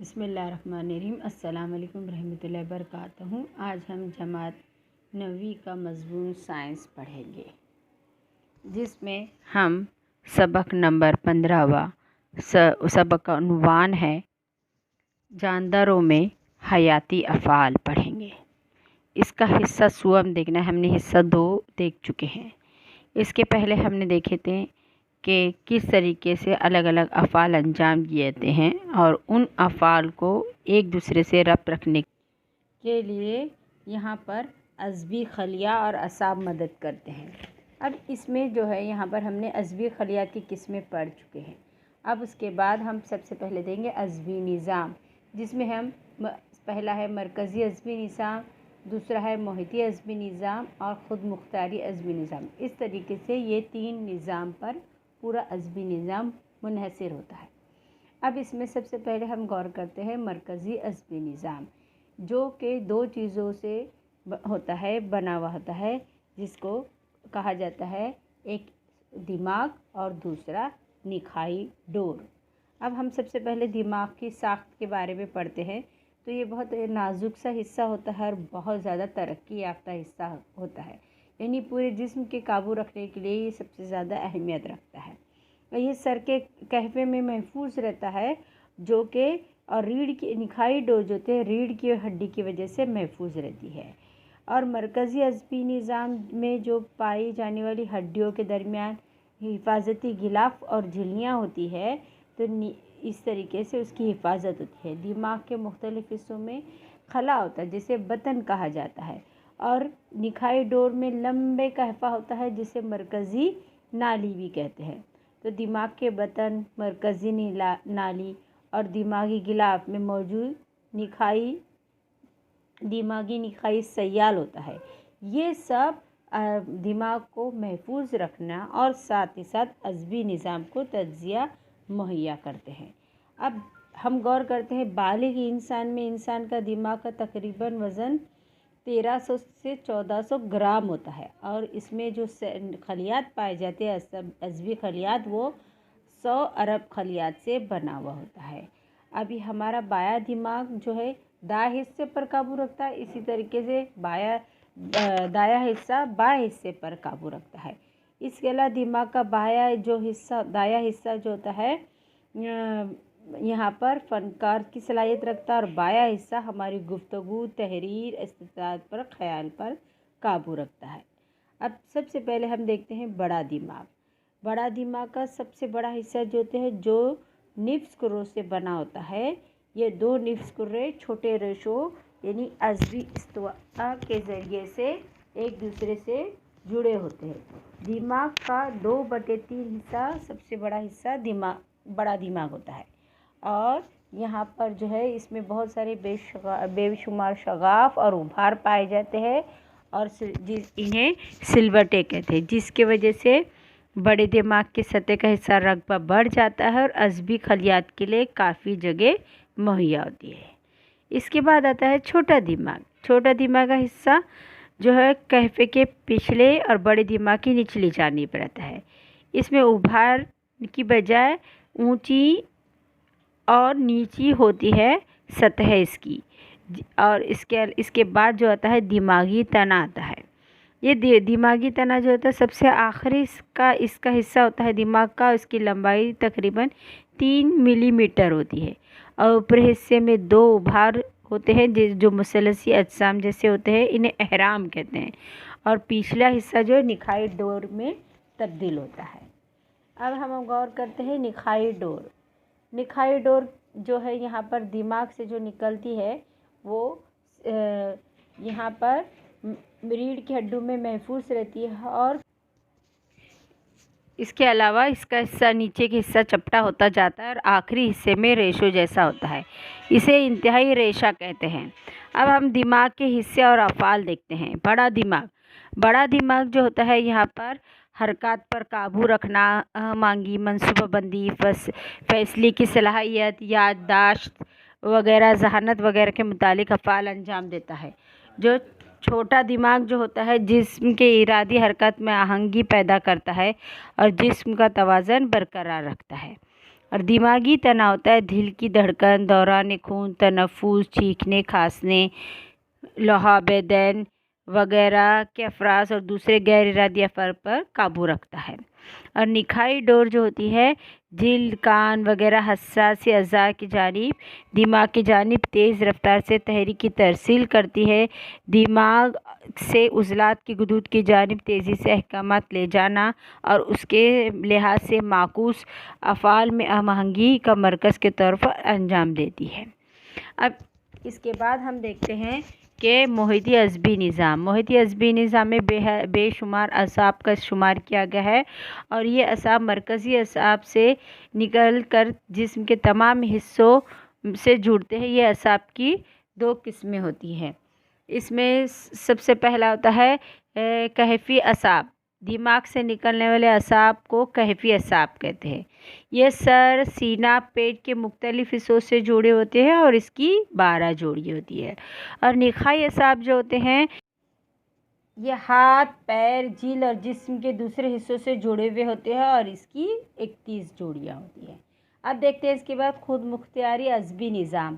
بسم اللہ الرحمن الرحیم۔ السلام علیکم ورحمۃ اللہ وبرکاتہ۔ آج ہم جماعت 9ویں کا مضمون سائنس پڑھیں گے، جس میں ہم سبق نمبر 15واں سبق کا عنوان ہے جانداروں میں حیاتی افعال پڑھیں گے۔ اس کا حصہ سوم دیکھنا ہے، ہم نے حصہ 2 دیکھ چکے ہیں۔ اس کے پہلے ہم نے دیکھے تھے کہ کس طریقے سے الگ الگ افعال انجام دیے جاتے ہیں اور ان افعال کو ایک دوسرے سے ربط رکھنے کے لیے یہاں پر عصبی خلیہ اور اعصاب مدد کرتے ہیں۔ اب اس میں جو ہے یہاں پر ہم نے عصبی خلیات کی قسمیں پڑھ چکے ہیں۔ اب اس کے بعد ہم سب سے پہلے دیں گے عصبی نظام، جس میں ہم پہلا ہے مرکزی عصبی نظام، دوسرا ہے محیطی عصبی نظام اور خود مختاری عصبی نظام۔ اس طریقے سے یہ 3 نظام پر پورا عصبی نظام منحصر ہوتا ہے۔ اب اس میں سب سے پہلے ہم غور کرتے ہیں مرکزی عصبی نظام، جو کہ 2 چیزوں سے ہوتا ہے، بنا ہوا ہوتا ہے، جس کو کہا جاتا ہے ایک دماغ اور دوسرا نخاعی ڈور۔ اب ہم سب سے پہلے دماغ کی ساخت کے بارے میں پڑھتے ہیں، تو یہ بہت نازک سا حصہ ہوتا ہے اور بہت زیادہ ترقی یافتہ حصہ ہوتا ہے، یعنی پورے جسم کے قابو رکھنے کے لیے یہ سب سے زیادہ اہمیت رکھتا ہے۔ یہ سر کے قفے میں محفوظ رہتا ہے، جو کہ اور ریڑھ کی نخاعی ڈور جو ہوتے ہیں ریڑھ کی ہڈی کی وجہ سے محفوظ رہتی ہے۔ اور مرکزی عصبی نظام میں جو پائی جانے والی ہڈیوں کے درمیان حفاظتی غلاف اور جھلیاں ہوتی ہے، تو اس طریقے سے اس کی حفاظت ہوتی ہے۔ دماغ کے مختلف حصوں میں خلا ہوتا ہے، جسے بطن کہا جاتا ہے، اور نخاعی ڈور میں لمبے قفا ہوتا ہے، جسے مرکزی نالی بھی کہتے ہیں۔ تو دماغ کے بطن، مرکزی نالی اور دماغی غلاف میں موجود دماغی نخاعی سیال ہوتا ہے۔ یہ سب دماغ کو محفوظ رکھنا اور ساتھ ہی ساتھ عصبی نظام کو تغذیہ مہیا کرتے ہیں۔ اب ہم غور کرتے ہیں بالغ انسان میں انسان کا دماغ کا تقریباً وزن 1300 سے 1400 گرام ہوتا ہے، اور اس میں جو خلیات پائے جاتے ہیں عصبی خلیات، وہ 100 ارب خلیات سے بنا ہوا ہوتا ہے۔ ابھی ہمارا بایاں دماغ جو ہے دائیں حصے پر قابو رکھتا ہے، اسی طریقے سے دایاں حصہ بائیں حصے پر قابو رکھتا ہے۔ اس کے علاوہ دماغ کا دایاں حصہ جو ہوتا ہے یہاں پر فنکار کی صلاحیت رکھتا ہے، اور بایاں حصہ ہماری گفتگو، تحریر، استدلال پر، خیال پر قابو رکھتا ہے۔ اب سب سے پہلے ہم دیکھتے ہیں بڑا دماغ۔ بڑا دماغ کا سب سے بڑا حصہ جو ہوتے ہیں، جو نفس کروں سے بنا ہوتا ہے۔ یہ 2 نفس کرے چھوٹے ریشوں یعنی عصبی استوا کے ذریعے سے ایک دوسرے سے جڑے ہوتے ہیں۔ دماغ کا 2/3 حصہ سب سے بڑا حصہ بڑا دماغ ہوتا ہے، اور یہاں پر جو ہے اس میں بہت سارے بے شمار شگاف اور ابھار پائے جاتے ہیں، اور انہیں سلوٹے کہتے ہیں، جس کی وجہ سے بڑے دماغ کی سطح کا حصہ رقبہ بڑھ جاتا ہے اور عصبی خلیات کے لیے کافی جگہ مہیا ہوتی ہے۔ اس کے بعد آتا ہے چھوٹا دماغ۔ چھوٹا دماغ کا حصہ جو ہے قفے کے پچھلے اور بڑے دماغ کی نچلی جانب رہتا ہے۔ اس میں ابھار کی بجائے اونچی اور نیچی ہوتی ہے سطح اس کی، اور اس کے بعد جو آتا ہے دماغی تنا آتا ہے۔ یہ دماغی تنا جو ہوتا ہے سب سے آخری اس کا حصہ ہوتا ہے دماغ کا، اس کی لمبائی تقریباً 3 ملی میٹر ہوتی ہے، اور اوپری حصے میں 2 ابھار ہوتے ہیں جو مثلثی اجسام جیسے ہوتے ہیں، انہیں اہرام کہتے ہیں، اور پچھلا حصہ جو نخاعی ڈور میں تبدیل ہوتا ہے۔ اب ہم غور کرتے ہیں نخاعی ڈور۔ نخاعی ڈور جو ہے یہاں پر دماغ سے جو نکلتی ہے، وہ یہاں پر ریڑھ کی ہڈیوں میں محفوظ رہتی ہے، اور اس کے علاوہ اس کا حصہ نیچے کے حصہ چپٹا ہوتا جاتا ہے اور آخری حصے میں ریشوں جیسا ہوتا ہے، اسے انتہائی ریشہ کہتے ہیں۔ اب ہم دماغ کے حصے اور افعال دیکھتے ہیں۔ بڑا دماغ جو ہوتا ہے یہاں پر حرکات پر قابو رکھنا، مانگی، منصوبہ بندی، فیصلے کی صلاحیت، یادداشت وغیرہ، ذہانت وغیرہ کے متعلق افعال انجام دیتا ہے۔ جو چھوٹا دماغ جو ہوتا ہے جسم کے ارادی حرکت میں آہنگی پیدا کرتا ہے اور جسم کا توازن برقرار رکھتا ہے۔ اور دماغی تناؤ ہوتا ہے دل کی دھڑکن، دوران خون، تنفس، چیخنے، کھانسنے، لعاب دہن وغیرہ کے افراز اور دوسرے غیر ارادی افعال پر قابو رکھتا ہے۔ اور نکھائی ڈور جو ہوتی ہے جلد، کان وغیرہ حساسی اعضاء کی جانب دماغ کی جانب تیز رفتار سے تحریک کی ترسیل کرتی ہے۔ دماغ سے عضلات کی غدود کی جانب تیزی سے احکامات لے جانا اور اس کے لحاظ سے معکوس افعال میں ہم آہنگی کا مرکز کے طور پر انجام دیتی ہے۔ اب اس کے بعد ہم دیکھتے ہیں کہ محیطی عصبی نظام۔ محیطی عصبی نظام میں بے شمار اعصاب کا شمار کیا گیا ہے اور یہ اعصاب مرکزی اعصاب سے نکل کر جسم کے تمام حصوں سے جڑتے ہیں۔ یہ اعصاب کی 2 قسمیں ہوتی ہیں۔ اس میں سب سے پہلا ہوتا ہے کیفی اعصاب۔ دماغ سے نکلنے والے اعصاب کو کیفی اعصاب کہتے ہیں۔ یہ سر، سینہ، پیٹ کے مختلف حصوں سے جڑے ہوتے ہیں اور اس کی 12 جوڑی ہوتی ہے۔ اور نخاعی اعصاب جو ہوتے ہیں یہ ہاتھ، پیر، جلد اور جسم کے دوسرے حصوں سے جڑے ہوئے ہوتے ہیں اور اس کی 31 جوڑیاں ہوتی ہیں۔ اب دیکھتے ہیں اس کے بعد خود مختاری عصبی نظام،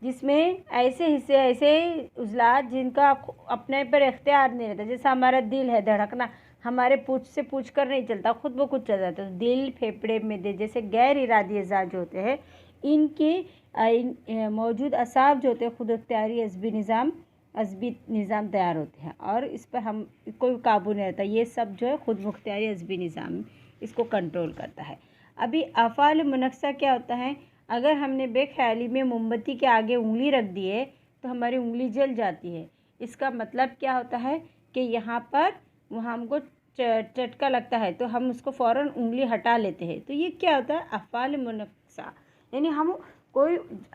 جس میں ایسے عضلات جن کا اپنے پر اختیار نہیں رہتا، جیسا ہمارا دل ہے، دھڑکنا ہمارے پوچھ سے پوچھ کر نہیں چلتا، خود بخود چل جاتا ہے۔ دل، پھیپھڑے میں جیسے غیر ارادی اعضاء جو ہوتے ہیں ان کی موجود اعصاب جو ہوتے ہیں خود اختیاری عصبی نظام تیار ہوتے ہیں اور اس پر ہم کوئی قابو نہیں رہتا۔ یہ سب جو ہے خود مختاری عصبی نظام اس کو کنٹرول کرتا ہے۔ ابھی افعال منقصہ کیا ہوتا ہے؟ اگر ہم نے بے خیالی میں موم بتی کے آگے انگلی رکھ دی ہے تو ہماری انگلی جل جاتی ہے۔ اس کا مطلب کیا ہوتا ہے کہ یہاں پر ہم کو چٹکا لگتا ہے تو ہم اس کو فوراً انگلی ہٹا لیتے ہیں۔ تو یہ کیا ہوتا ہے؟ افعال منقصہ، یعنی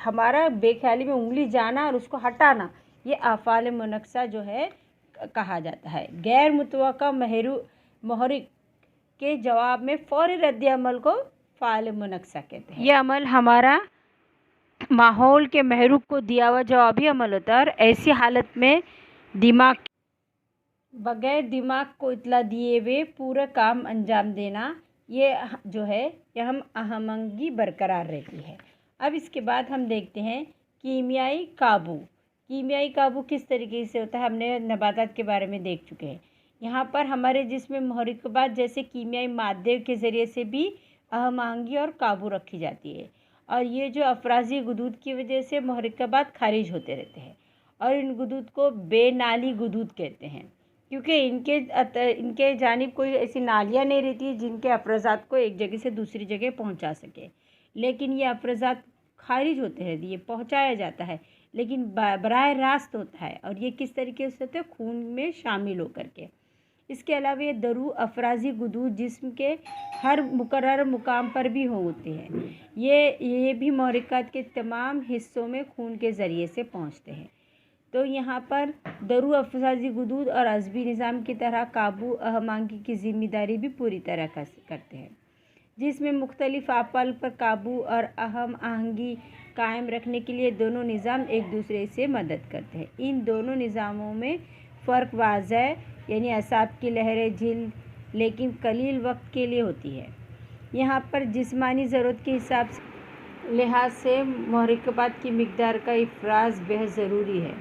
ہمارا بے خیالی میں انگلی جانا اور اس کو ہٹانا، یہ افعال منقصہ جو ہے کہا جاتا ہے۔ غیر متوقع محرک کے جواب میں فوری رد عمل کو افعال منقصہ کہتے ہیں۔ یہ عمل ہمارا ماحول کے محرک کو دیا ہوا جوابی عمل ہوتا ہے اور ایسی حالت میں بغیر دماغ کو اطلاع دیے ہوئے پورا کام انجام دینا، یہ جو ہے یہ آہنگی برقرار رہتی ہے۔ اب اس کے بعد ہم دیکھتے ہیں کیمیائی قابو۔ کیمیائی قابو کس طریقے سے ہوتا ہے؟ ہم نے نباتات کے بارے میں دیکھ چکے ہیں۔ یہاں پر ہمارے جسم میں محرکات جیسے کیمیائی مادے کے ذریعے سے بھی ہم آہنگی اور قابو رکھی جاتی ہے اور یہ جو افرازی غدود کی وجہ سے محرکات خارج ہوتے رہتے ہیں اور ان غدود کو بے نالی غدود کہتے ہیں، کیونکہ ان کے جانب کوئی ایسی نالیاں نہیں رہتی جن کے افرازات کو ایک جگہ سے دوسری جگہ پہنچا سکے، لیکن یہ افرازات خارج ہوتے ہیں، یہ پہنچایا جاتا ہے لیکن براہ راست ہوتا ہے اور یہ کس طریقے سے ہوتا ہے؟ خون میں شامل ہو کر کے۔ اس کے علاوہ یہ درو افرازی غدود جسم کے ہر مقرر مقام پر بھی ہوتے ہیں، یہ بھی محرکات کے تمام حصوں میں خون کے ذریعے سے پہنچتے ہیں۔ تو یہاں پر درو افرازی غدود اور عصبی نظام کی طرح قابو ہم آہنگی کی ذمہ داری بھی پوری طرح کرتے ہیں، جس میں مختلف افعال پر قابو اور ہم آہنگی قائم رکھنے کے لیے دونوں نظام ایک دوسرے سے مدد کرتے ہیں۔ ان دونوں نظاموں میں فرق واضح ہے، یعنی اعصاب کی لہریں جلد لیکن قلیل وقت کے لیے ہوتی ہے۔ یہاں پر جسمانی ضرورت کے لحاظ سے محرکات کی مقدار کا افراز بہت ضروری ہے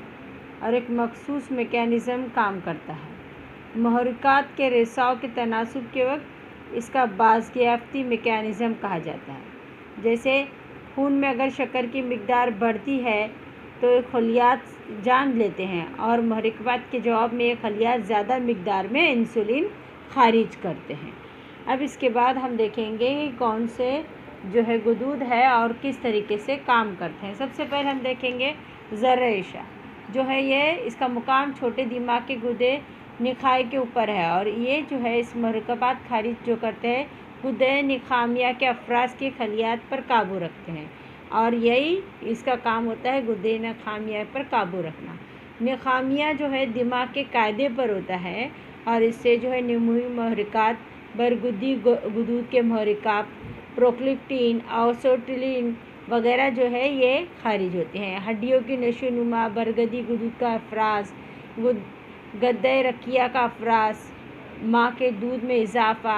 اور ایک مخصوص میکانزم کام کرتا ہے۔ محرکات کے رساؤ کے تناسب کے وقت اس کا بازیافتی میکانزم کہا جاتا ہے۔ جیسے خون میں اگر شکر کی مقدار بڑھتی ہے تو خلیات جان لیتے ہیں اور محرکات کے جواب میں یہ خلیات زیادہ مقدار میں انسولین خارج کرتے ہیں۔ اب اس کے بعد ہم دیکھیں گے کہ کون سے جو ہے غدود ہے اور کس طریقے سے کام کرتے ہیں۔ سب سے پہلے ہم دیکھیں گے ذرہ اشارہ جو ہے، یہ اس کا مقام چھوٹے دماغ کے گردے نخاعی کے اوپر ہے اور یہ جو ہے اس محرکات خارج جو کرتے ہیں غدے نخامیہ کے افراز کی خلیات پر قابو رکھتے ہیں اور یہی اس کا کام ہوتا ہے، غدے نخامیہ پر قابو رکھنا۔ نخامیہ جو ہے دماغ کے قاعدے پر ہوتا ہے اور اس سے جو ہے نموی محرکات، برگدی غدود کے محرکات، پرولیکٹین، اوسیٹولین وغیرہ جو ہے یہ خارج ہوتے ہیں۔ ہڈیوں کی نشو و نما، برگدی غدود کا افراز، گدے رکیہ کا افراز، ماں کے دودھ میں اضافہ